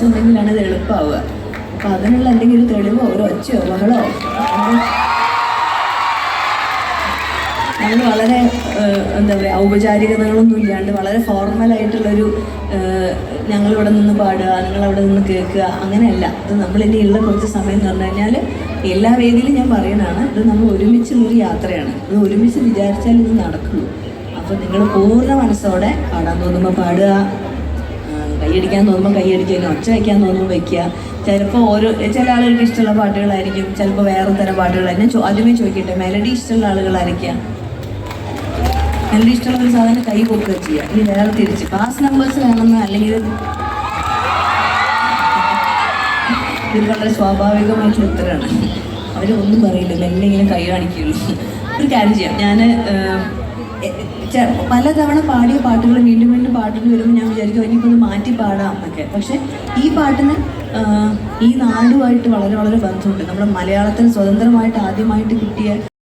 ഉണ്ടെങ്കിലാണ് ഇത് എളുപ്പമാവുക. അപ്പം അതിനുള്ള എന്തെങ്കിലും തെളിവോ ഒരു ഒച്ചയോ ബഹളോ ഞങ്ങൾ വളരെ എന്താ പറയുക ഔപചാരികതകളൊന്നും ഇല്ലാണ്ട് വളരെ ഫോർമലായിട്ടുള്ളൊരു ഞങ്ങളിവിടെ നിന്ന് പാടുക, നിങ്ങളവിടെ നിന്ന് കേൾക്കുക, അങ്ങനെയല്ല. ഇത് നമ്മളിനിയുള്ള കുറച്ച് സമയം എന്ന് പറഞ്ഞു കഴിഞ്ഞാൽ എല്ലാ വേദിയിലും ഞാൻ പറയുന്നതാണ്, ഇത് നമ്മൾ ഒരുമിച്ചുള്ളൊരു യാത്രയാണ്. ഇത് ഒരുമിച്ച് വിചാരിച്ചാൽ ഇത് നടക്കുള്ളൂ. അപ്പോൾ നിങ്ങൾ പൂർണ്ണ മനസ്സോടെ പാടാൻ തോന്നുമ്പോൾ പാടുക, കൈയടിക്കാൻ തോന്നുമ്പോൾ കൈയടിക്കുക, ഒച്ച വയ്ക്കാൻ തോന്നുമ്പോൾ വയ്ക്കുക. ചിലപ്പോൾ ചില ആളുകൾക്ക് ഇഷ്ടമുള്ള പാട്ടുകളായിരിക്കും, ചിലപ്പോൾ വേറെ തരം പാട്ടുകളായിരിക്കും. ആദ്യമേ ചോദിക്കട്ടെ, മെലഡി ഇഷ്ടമുള്ള ആളുകളായിരിക്കാം. മെലഡി ഇഷ്ടമുള്ള ഒരു സാധനം കൈ പൊക്കുക ചെയ്യുക. ഇനി വേറെ തിരിച്ച് പാസ് നമ്പേഴ്സ് വേണമെന്ന്, അല്ലെങ്കിൽ ഇത് വളരെ സ്വാഭാവികമായിട്ടുള്ള ഉത്തരമാണ്. അവരൊന്നും പറയില്ല, മെല്ലെ ഇങ്ങനെ കൈ കാണിക്കുകയുള്ളൂ. ഒരു കാര്യം ചെയ്യാം, ഞാൻ പലതവണ പാടിയ പാട്ടുകൾ വീണ്ടും വീണ്ടും പാട്ടിന് വരുമ്പോൾ ഞാൻ വിചാരിക്കും ഇനിയിപ്പോൾ ഒന്ന് മാറ്റി പാടാം എന്നൊക്കെ. പക്ഷെ ഈ പാട്ടിന് ഈ നാടുമായിട്ട് വളരെ വളരെ ബന്ധമുണ്ട്. നമ്മുടെ മലയാളത്തിൽ സ്വതന്ത്രമായിട്ട് ആദ്യമായിട്ട് കിട്ടിയ